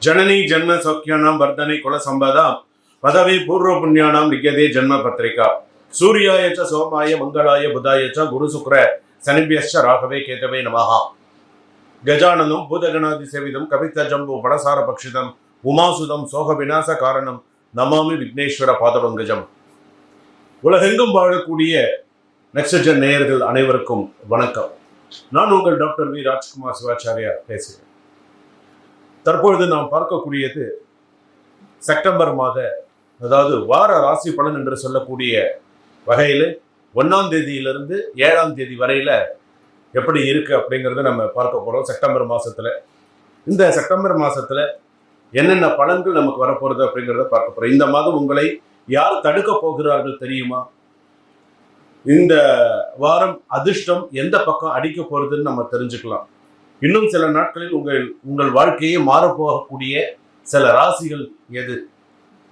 ಜನನಿ ಜನ್ಮ ಸೌಖ್ಯಾನಾಂ ವರ್ಧನೆ ಕುಲ ಸಂಪದ ಪದವಿ ಪೂರ್ವ ಪುಣ್ಯಾನಾಂ ಲಿಖ್ಯತೆ ಜನ್ಮ ಪತ್ರಿಕಾ ಸೂರ್ಯಾಯ ಚ ಸೋಮಾಯ ಮಂಗಳಾಯ ಬುಧಾಯ ಚ ಗುರು ಶುಕ್ರ ಶನಿಭ್ಯಶ್ಚ ರಾಘವೇ ಕೇತವೇ ನಮಃ. ಗಜಾನನಂ ಭೂತಗಣಾದಿ ಸೇವಿದಂ ಕವಿತ ಜಂಬು படசார பக்ஷிதம் உமாசுதம் சோக விநாச காரணம் நமாமி விக்னேஸ்வர பாதபங்கஜம். உலகெங்கும் வாழக்கூடிய நெக்ஸ்ட்ஜென் நேயர்கள் அனைவருக்கும் வணக்கம். நான் உங்கள் டாக்டர் வி ராஜ்குமார் சிவாச்சாரியா பேசுகிறேன். தற்பொழுது நாம் பார்க்கக்கூடியது செப்டம்பர் மாத, அதாவது வார ராசி பலன் என்று சொல்லக்கூடிய வகையில் 1ஆம் தேதியிலிருந்து 7ஆம் தேதி வரையில எப்படி இருக்கு அப்படிங்கிறத நம்ம பார்க்க போறோம். செப்டம்பர் மாசத்துல இந்த செப்டம்பர் மாசத்துல என்னென்ன பலன்கள் நமக்கு வரப்போறது அப்படிங்கிறத பார்க்க போறோம். இந்த மாதம் உங்களை யார் தடுக்க போகிறார்கள் தெரியுமா? இந்த வாரம் அதிர்ஷ்டம் எந்த பக்கம் அடிக்க போறதுன்னு நம்ம தெரிஞ்சுக்கலாம். இன்னும் சில நாட்களில் உங்கள் வாழ்க்கையை மாறப்போகக்கூடிய சில ராசிகள் எது?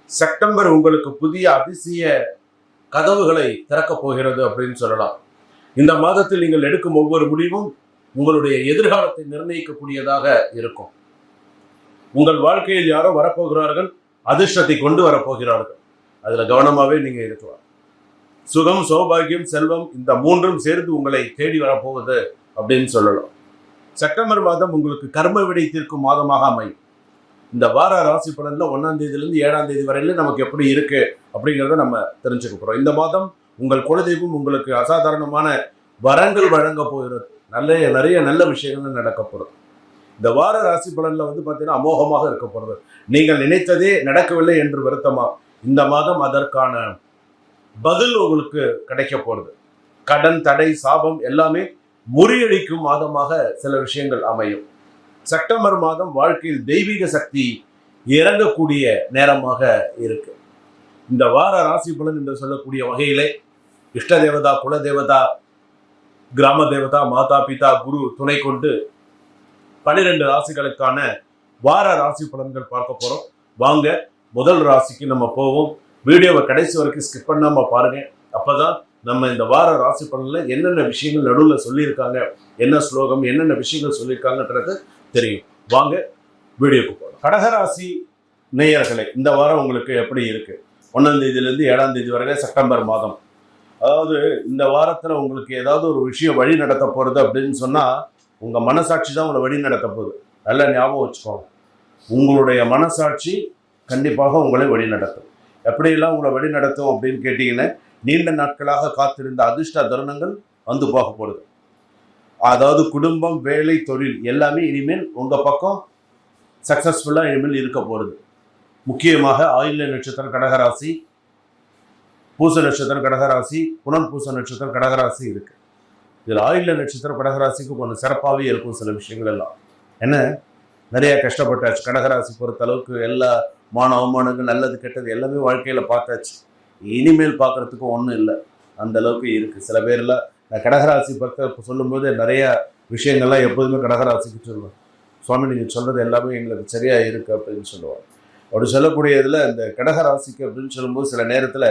செப்டம்பர் உங்களுக்கு புதிய அதிசய கதவுகளை திறக்கப் போகிறது அப்படின்னு சொல்லலாம். இந்த மாதத்தில் நீங்கள் எடுக்கும் ஒவ்வொரு முடிவும் உங்களுடைய எதிர்காலத்தை நிர்ணயிக்கக்கூடியதாக இருக்கும். உங்கள் வாழ்க்கையில் யாரோ வரப்போகிறார்கள், அதிர்ஷ்டத்தை கொண்டு வரப்போகிறார்கள். அதுல கவனமாவே நீங்க இருக்கலாம். சுகம், சௌபாகியம், செல்வம், இந்த மூன்றும் சேர்ந்து உங்களை தேடி வரப்போகுது அப்படின்னு சொல்லலாம். செப்டம்பர் மாதம் உங்களுக்கு கர்ம விடை தீர்க்கும் மாதமாக அமையும். இந்த வார ராசி பலன்ல 1ஆம் தேதியிலிருந்து 7ஆம் தேதி வரையில நமக்கு எப்படி இருக்கு அப்படிங்கிறத நம்ம தெரிஞ்சுக்க போறோம். இந்த மாதம் உங்கள் குலதெய்வம் உங்களுக்கு அசாதாரணமான வரங்கள் வழங்க போகிறது. நிறைய நல்ல விஷயங்கள் நடக்க போகிறது. இந்த வார ராசி பலன்ல பார்த்தீங்கன்னா அமோகமாக இருக்க போறது. நீங்கள் நினைத்ததே நடக்கவில்லை என்று வருத்தமா, இந்த மாதம் அதற்கான பதில் உங்களுக்கு கிடைக்க போறது. கடன், தடை, சாபம் எல்லாமே முறியடிக்கும் மாதமாக சில விஷயங்கள் அமையும். செப்டம்பர் மாதம் வாழ்க்கையில் தெய்வீக சக்தி இறங்கக்கூடிய நேரமாக இருக்கு. இந்த வார ராசி பலன் என்று சொல்லக்கூடிய வகையிலே இஷ்ட தேவதா, குல தேவதா, கிராம தேவதா, மாதா, பிதா, குரு துணை கொண்டு 12 ராசிகளுக்கான வார ராசி பலன்கள் பார்க்க போறோம். வாங்க முதல் ராசிக்கு நம்ம போவோம். வீடியோவை கடைசி வரைக்கும் ஸ்கிப் பண்ணாம பாருங்க. அப்பதான் நம்ம இந்த வார ராசி பலன்ல என்னென்ன விஷயங்கள் நடுவில் சொல்லியிருக்காங்க, என்ன ஸ்லோகம், என்னென்ன விஷயங்கள் சொல்லியிருக்காங்கன்றது தெரியும். வாங்க வீடியோக்கு போகலாம். கடகராசி நேயர்களே, இந்த வாரம் உங்களுக்கு எப்படி இருக்கு? 1ஆம் தேதியிலிருந்து 7ஆம் தேதி வரையில செப்டம்பர் மாதம். அதாவது இந்த வாரத்துல உங்களுக்கு ஏதாவது ஒரு விஷயம் வழி நடத்த போறது அப்படின்னு சொன்னா உங்க மனசாட்சி தான் உங்களை வழி நடத்த போகுது. நல்லா ஞாபகம் வச்சுக்கோங்க. உங்களுடைய மனசாட்சி கண்டிப்பாக உங்களை வழி நடத்தும். எப்படியெல்லாம் உங்களை வழி நடத்தும் அப்படின்னு கேட்டீங்கன்னா, நீண்ட நாட்களாக காத்திருந்த அதிர்ஷ்ட தருணங்கள் வந்து போக போகிறது. அதாவது குடும்பம், வேலை, தொழில் எல்லாமே இனிமேல் உங்க பக்கம் சக்சஸ்ஃபுல்லா இனிமேல் இருக்க போகிறது. முக்கியமாக ஆயில்ய நட்சத்திரம் கடகராசி, பூச நட்சத்திரம் கடகராசி, புனர்பூச நட்சத்திரம் கடகராசி இருக்கு. இதில் ஆயில்ய நட்சத்திரம் கடகராசிக்கு கொஞ்சம் சிறப்பாகவே இருக்கும் சில விஷயங்கள் எல்லாம். என்ன, நிறைய கஷ்டப்பட்டாச்சு. கடகராசி பொறுத்த அளவுக்கு எல்லா மான அவமானங்கள், நல்லது கெட்டது எல்லாமே வாழ்க்கையில பார்த்தாச்சு. இனிமேல் பார்க்கறதுக்கு ஒன்றும் இல்லை, அந்த அளவுக்கு இருக்கு. சில பேர்லாம் நான் கடகராசி பற்றி சொல்லும்போது நிறைய விஷயங்கள்லாம் எப்போதுமே கடகராசிக்கு சொல்லுவேன். சுவாமி நீங்கள் சொல்றது எல்லாமே எங்களுக்கு சரியா இருக்கு அப்படின்னு சொல்லுவாங்க. அப்படி சொல்லக்கூடியதுல இந்த கடகராசிக்கு அப்படின்னு சொல்லும்போது சில நேரத்துல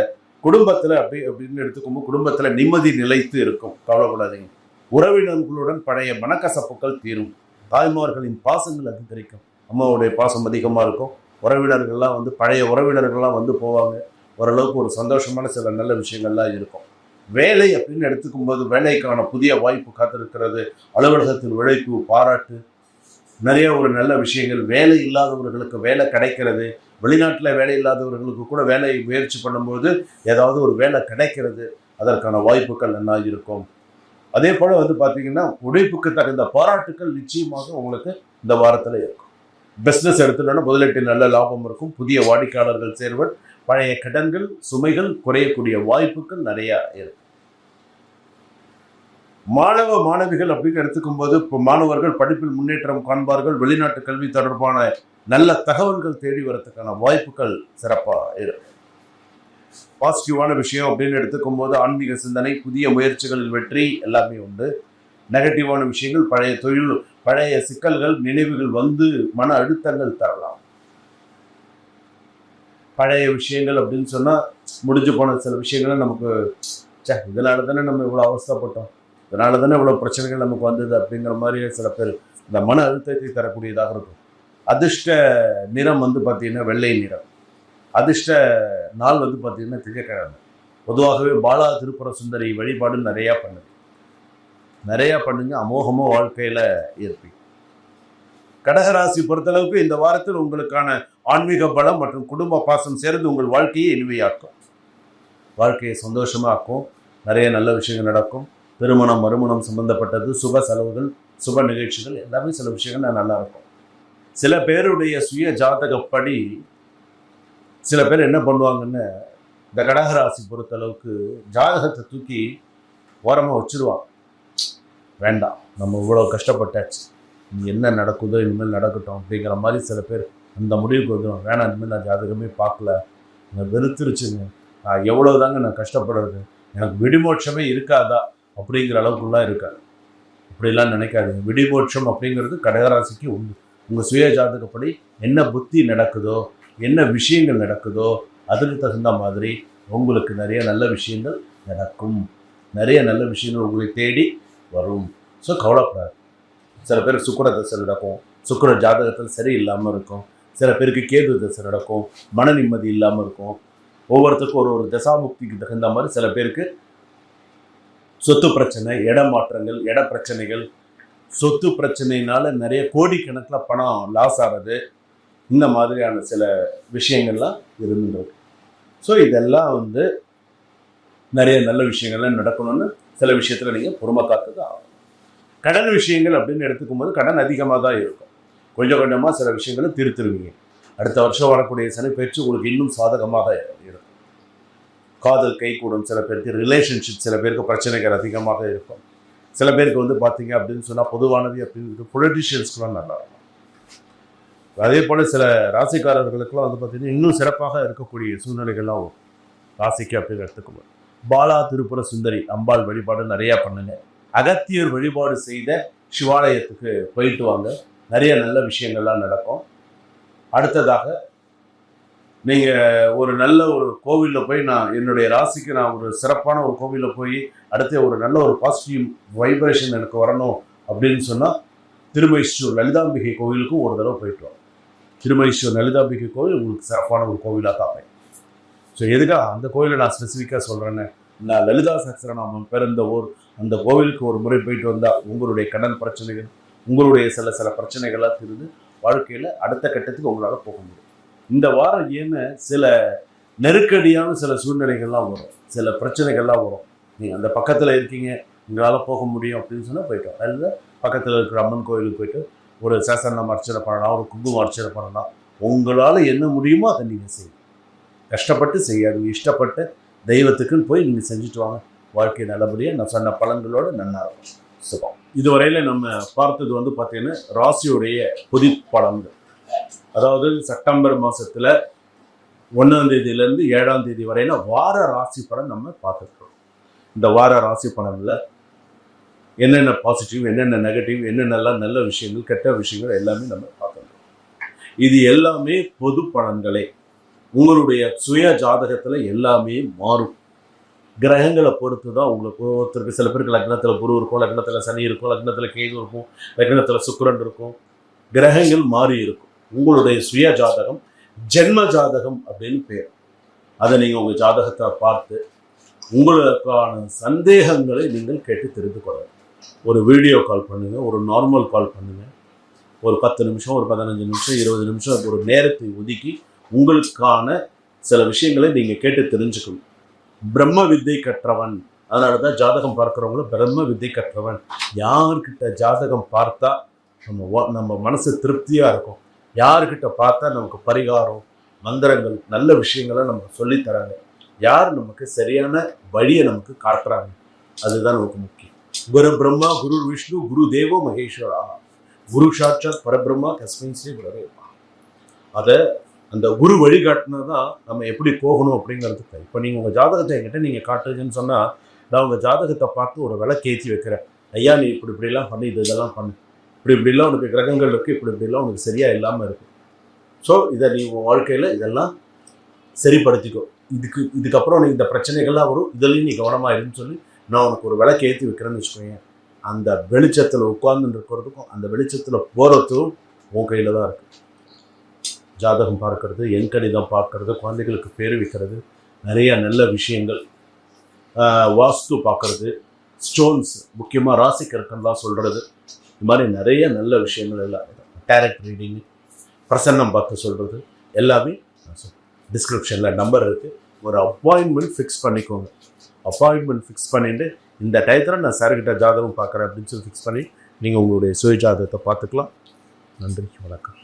குடும்பத்துல அப்படின்னு எடுத்துக்கும்போது குடும்பத்துல நிம்மதி நிலைத்து இருக்கும். கவலைப்படாதீங்க. உறவினர்களுடன் பழைய மனக்கசப்புகள் தீரும். தாய்மார்களின் பாசங்கள் அதிகரிக்கும். அம்மாவுடைய பாசம் அதிகமாக இருக்கும். உறவினர்கள்லாம் பழைய உறவினர்கள்லாம் போவாங்க. ஓரளவுக்கு ஒரு சந்தோஷமான சில நல்ல விஷயங்கள்லாம் இருக்கும். வேலை அப்படின்னு எடுத்துக்கும் போது வேலைக்கான புதிய வாய்ப்பு காத்திருக்கிறது. அலுவலகத்தின் உழைப்பு, பாராட்டு, நிறைய ஒரு நல்ல விஷயங்கள். வேலை இல்லாதவர்களுக்கு வேலை கிடைக்கிறது. வெளிநாட்டில் வேலை இல்லாதவர்களுக்கு கூட வேலை முயற்சி பண்ணும்போது ஏதாவது ஒரு வேலை கிடைக்கிறது. அதற்கான வாய்ப்புகள் நல்லா இருக்கும். அதே போல பார்த்தீங்கன்னா உழைப்புக்கு தகுந்த பாராட்டுக்கள் நிச்சயமாக உங்களுக்கு இந்த வாரத்தில் இருக்கும். பிஸ்னஸ் எடுத்துட்டோன்னா முதலீட்டில் நல்ல லாபம் இருக்கும். புதிய வாடிக்கையாளர்கள் சேர்வர், பழைய கடன்கள், சுமைகள் குறையக்கூடிய வாய்ப்புகள் நிறைய இருக்கு. மாணவ மாணவிகள் அப்படின்னு எடுத்துக்கும் போது இப்போ மாணவர்கள் படிப்பில் முன்னேற்றம் காண்பார்கள். வெளிநாட்டு கல்வி தொடர்பான நல்ல தகவல்கள் தேடி வரதுக்கான வாய்ப்புகள் சிறப்பாக இருக்கு. பாசிட்டிவான விஷயம் அப்படின்னு எடுத்துக்கும் போது ஆன்மீக சிந்தனை, புதிய முயற்சிகளில் வெற்றி எல்லாமே உண்டு. நெகட்டிவான விஷயங்கள், பழைய தொழில், பழைய சிக்கல்கள், நினைவுகள் மன அழுத்தங்கள் தரலாம். பழைய விஷயங்கள் அப்படின்னு சொன்னா முடிஞ்சு போன சில விஷயங்களை நமக்கு இதனால தானே நம்ம இவ்வளவு அவஸ்தைப்பட்டோம், இதனால தானே இவ்வளவு பிரச்சனைகள் நமக்கு வந்தது அப்படிங்கிற மாதிரி சில பேர் இந்த மன அழுத்தத்தை தரக்கூடியதாக இருக்கும். அதிர்ஷ்ட நிறம் வந்து பார்த்தீங்கன்னா வெள்ளை நிறம். அதிர்ஷ்ட நாள் வந்து பார்த்தீங்கன்னா திங்கட்கிழமை. பொதுவாகவே பாலா திரிபுர சுந்தரி வழிபாடு நிறையா பண்ணுங்க, அமோகமாக வாழ்க்கையில் இருப்பீங்க. கடகராசி பொறுத்தளவுக்கு இந்த வாரத்தில் உங்களுக்கான ஆன்மீக பலம் மற்றும் குடும்ப பாசம் சேர்ந்து உங்கள் வாழ்க்கையை இனிமையாக்கும், வாழ்க்கையை சந்தோஷமாக்கும். நிறைய நல்ல விஷயங்கள் நடக்கும். திருமணம் மறுமணம் சம்பந்தப்பட்டது, சுப செலவுகள், சுப நிகழ்ச்சிகள் எல்லாமே சில விஷயங்கள் நல்லா இருக்கும். சில பேருடைய சுய ஜாதகப்படி சில பேர் என்ன பண்ணுவாங்கன்னு, இந்த கடகராசி பொறுத்தளவுக்கு ஜாதகத்தை தூக்கி ஓரமாக வச்சுருவாங்க. வேண்டாம், நம்ம இவ்வளோ கஷ்டப்பட்டாச்சு, என்ன நடக்குதோ இனிமேல் நடக்கட்டும் அப்படிங்கிற மாதிரி சில பேர் அந்த முடிவுக்கு வந்துடும். வேணாம், இனிமேல் நான் ஜாதகமே பார்க்கல, நான் வெறுத்துருச்சுங்க, நான் எவ்வளோ தாங்க நான் கஷ்டப்படுறது, எனக்கு விடிமோட்சமே இருக்காதா அப்படிங்கிற அளவுக்குலாம் இருக்காது. அப்படிலாம் நினைக்காதீங்க. விடிமோட்சம் அப்படிங்கிறது கடகராசிக்கு உண்டு. உங்கள் சுய ஜாதகப்படி என்ன புத்தி நடக்குதோ, என்ன விஷயங்கள் நடக்குதோ அதுக்கு தகுந்த மாதிரி உங்களுக்கு நிறைய நல்ல விஷயங்கள் நடக்கும். நிறைய நல்ல விஷயங்கள் உங்களை தேடி வரும். ஸோ கவலைப்படாது. சில பேருக்கு சுக்கிர தசை நடக்கும், சுக்கிர ஜாதகத்தில் சரி இல்லாமல் இருக்கும். சில பேருக்கு கேது தசை நடக்கும், மன நிம்மதி இல்லாமல் இருக்கும். ஒவ்வொருத்தருக்கும் ஒரு தசாமுக்திக்கு தகுந்த மாதிரி சில பேருக்கு சொத்து பிரச்சனை, இட மாற்றங்கள், இட பிரச்சனைகள், சொத்து பிரச்சனையினால நிறைய கோடிக்கணக்கில் பணம் லாஸ் ஆகிறது, இந்த மாதிரியான சில விஷயங்கள்லாம் இருந்துருக்கு. ஸோ இதெல்லாம் வந்து நிறைய நல்ல விஷயங்கள்லாம் நடக்கணும்னு சில விஷயத்தில் நீங்கள் பொறுமை காத்து தான் ஆகும். கடன் விஷயங்கள் அப்படின்னு எடுத்துக்கும் போது கடன் அதிகமாக தான் இருக்கும். கொஞ்சம் கொஞ்சமாக சில விஷயங்களை திருத்திருவீங்க. அடுத்த வருஷம் வரக்கூடிய சனி பயிற்சி உங்களுக்கு இன்னும் சாதகமாக இருக்கும். காதல் கைகூடும். சில பேருக்கு ரிலேஷன்ஷிப், சில பேருக்கு பிரச்சனைகள் அதிகமாக இருக்கும். சில பேருக்கு வந்து பார்த்தீங்க அப்படின்னு சொன்னால் பொதுவானது அப்படின்னு பொலிட்டிஷியன்ஸ்க்குலாம் நல்லா இருக்கும். அதே போல் சில ராசிக்காரர்களுக்கெல்லாம் வந்து பார்த்தீங்கன்னா இன்னும் சிறப்பாக இருக்கக்கூடிய சூழ்நிலைகள்லாம் வரும். ராசிக்கு அப்படின்னு எடுத்துக்கும்போது பாலா திரிபுர சுந்தரி அம்பாள் வழிபாடு நிறையா பண்ணுங்க. அகத்தியர் வழிபாடு செய்த சிவாலயத்துக்கு போயிட்டு வாங்க, நிறைய நல்ல விஷயங்கள்லாம் நடக்கும். அடுத்ததாக நீங்கள் ஒரு நல்ல ஒரு கோவிலில் போய், நான் என்னுடைய ராசிக்கு நான் ஒரு சிறப்பான ஒரு கோவிலில் போய் அடுத்து ஒரு நல்ல ஒரு பாசிட்டிவ் வைப்ரேஷன் எனக்கு வரணும் அப்படின்னு சொன்னால் திருமைசூர் லலிதாம்பிகை கோவிலுக்கும் ஒரு தடவை போயிட்டு வாங்க. திருமைசூர் லலிதாம்பிகை கோவில் உங்களுக்கு சிறப்பான ஒரு கோவிலாக தான் அமையும். ஸோ எதுக்காக அந்த கோவிலை நான் ஸ்பெசிஃபிக்காக சொல்கிறேன்னு, நான் லலிதா சஹஸ்ரநாமம் பிறந்த ஊர், அந்த கோவிலுக்கு ஒரு முறை போயிட்டு வந்தால் உங்களுடைய கடன் பிரச்சனைகள், உங்களுடைய சில பிரச்சனைகளாக திருந்து வாழ்க்கையில் அடுத்த கட்டத்துக்கு உங்களால் போக முடியும். இந்த வாரம் ஏன்னு சில நெருக்கடியான சில சூழ்நிலைகள்லாம் வரும், சில பிரச்சனைகள்லாம் வரும். நீங்கள் அந்த பக்கத்தில் இருக்கீங்க, உங்களால் போக முடியும் அப்படின்னு சொன்னால் போயிட்டோம். அதில் பக்கத்தில் இருக்கிற அம்மன் கோயிலுக்கு போயிட்டு ஒரு சசனம் அர்ச்சனை பண்ணலாம், ஒரு குங்குமம் அர்ச்சனை பண்ணலாம். உங்களால் என்ன முடியுமோ அதை நீங்கள் செய்யணும். கஷ்டப்பட்டு செய்யாது, இஷ்டப்பட்டு தெய்வத்துக்குன்னு போய் நீங்கள் செஞ்சுட்டு வாங்க. வாழ்க்கை நல்லபடியாக நான் சொன்ன பலன்களோடு நல்லா இருக்கும். சுகம். இதுவரையில் நம்ம பார்த்தது வந்து பார்த்தீங்கன்னா ராசியுடைய பொது பலன்கள். அதாவது செப்டம்பர் மாதத்தில் 1ஆம் தேதியிலேருந்து 7ஆம் தேதி வரையில வார ராசி பலன் நம்ம பார்த்துருக்கோம். இந்த வார ராசி பலனில் என்னென்ன பாசிட்டிவ், என்னென்ன நெகட்டிவ், என்னென்னலாம் நல்ல விஷயங்கள், கெட்ட விஷயங்கள் எல்லாமே நம்ம பார்த்துருக்கோம். இது எல்லாமே பொது பலன்களே. உங்களுடைய சுய ஜாதகத்தில் எல்லாமே மாறும். கிரகங்களை பொறுத்து தான் உங்களுக்கு. ஒருத்தருக்கு சில பேருக்கு லக்னத்தில் குரு இருக்கும், லக்னத்தில் சனி இருக்கும், லக்னத்தில் கேது இருக்கும், லக்னத்தில் சுக்கிரன் இருக்கும். கிரகங்கள் மாறி இருக்கும். உங்களுடைய சுய ஜாதகம் ஜென்ம ஜாதகம் அப்படின்னு பேர். அதை நீங்கள் உங்கள் ஜாதகத்தை பார்த்து உங்களுக்கான சந்தேகங்களை நீங்கள் கேட்டு தெரிந்து கொள்ளலாம். ஒரு வீடியோ கால் பண்ணுங்கள், ஒரு நார்மல் கால் பண்ணுங்கள். ஒரு 10 நிமிஷம், ஒரு 15 நிமிஷம், 20 நிமிஷம் ஒரு நேரத்தை ஒதுக்கி உங்களுக்கான சில விஷயங்களை நீங்கள் கேட்டு தெரிஞ்சுக்கணும். பிரம்ம வித்தை கற்றவன், அதனால தான் ஜாதகம் பார்க்குறவங்களும் பிரம்ம வித்தை கற்றவன். யார்கிட்ட ஜாதகம் பார்த்தா நம்ம மனசு திருப்தியாக இருக்கும், யார்கிட்ட பார்த்தா நமக்கு பரிகாரம், மந்திரங்கள், நல்ல விஷயங்களை நம்ம சொல்லித்தராங்க, யார் நமக்கு சரியான வழியை நமக்கு காட்டுறாங்க, அதுதான் நமக்கு முக்கியம். குரு பிரம்மா குரு விஷ்ணு குரு தேவோ மகேஸ்வரா குரு சாட்சாத் பரபிரம்மா கஸ்மை ஸ்ரீ குருவே. அதை அந்த குரு வழிகாட்டினா தான் நம்ம எப்படி போகணும் அப்படிங்கிறதுக்கு. இப்போ நீங்கள் உங்கள் ஜாதகத்தை என்கிட்ட நீங்கள் காட்டுறீங்கன்னு சொன்னால், நான் உங்கள் ஜாதகத்தை பார்த்து ஒரு விளக்கேற்றி வைக்கிறேன். ஐயா நீ இப்படிலாம் பண்ணி இதெல்லாம் பண்ணு, இப்படிலாம் உனக்கு கிரகங்கள் இருக்குது, இப்படிலாம் உனக்கு சரியாக இல்லாமல் இருக்குது. ஸோ இதை நீ உங்கள் வாழ்க்கையில் இதெல்லாம் சரிப்படுத்திக்கோ. இதுக்கப்புறம் நீ இந்த பிரச்சனைகள்லாம் வரும், இதுலேயும் நீ கவனமாக இருன்னு சொல்லி நான் உனக்கு ஒரு விளக்கு ஏற்றி வைக்கிறேன்னு வச்சுக்கோங்க. அந்த வெளிச்சத்தில் உட்கார்ந்து இருக்கிறதுக்கும் அந்த வெளிச்சத்தில் போகிறதுக்கும் உன் கையில் தான் இருக்குது. ஜாதகம் பார்க்கறது, எண்கணிதம் பார்க்கறது, குழந்தைகளுக்கு பேர் வைக்கிறது, நிறைய நல்ல விஷயங்கள், வாஸ்து பார்க்கறது, ஸ்டோன்ஸ், முக்கியமாக ராசி கற்கள்லாம் சொல்கிறது, இது மாதிரி நிறைய நல்ல விஷயங்கள் எல்லாம், டேரக்ட் ரீடிங், பிரசன்னம் பார்த்து சொல்கிறது எல்லாமே டிஸ்கிரிப்ஷனில் நம்பர் இருக்குது. ஒரு அப்பாயின்மெண்ட் ஃபிக்ஸ் பண்ணிக்கோங்க. அப்பாயின்மெண்ட் ஃபிக்ஸ் பண்ணிவிட்டு இந்த டயத்தில் நான் சார்கிட்ட ஜாதகம் பார்க்குறேன் அப்படின்னு சொல்லி ஃபிக்ஸ் பண்ணி நீங்கள் உங்களுடைய சுய ஜாதகத்தை பார்த்துக்கலாம். நன்றி, வணக்கம்.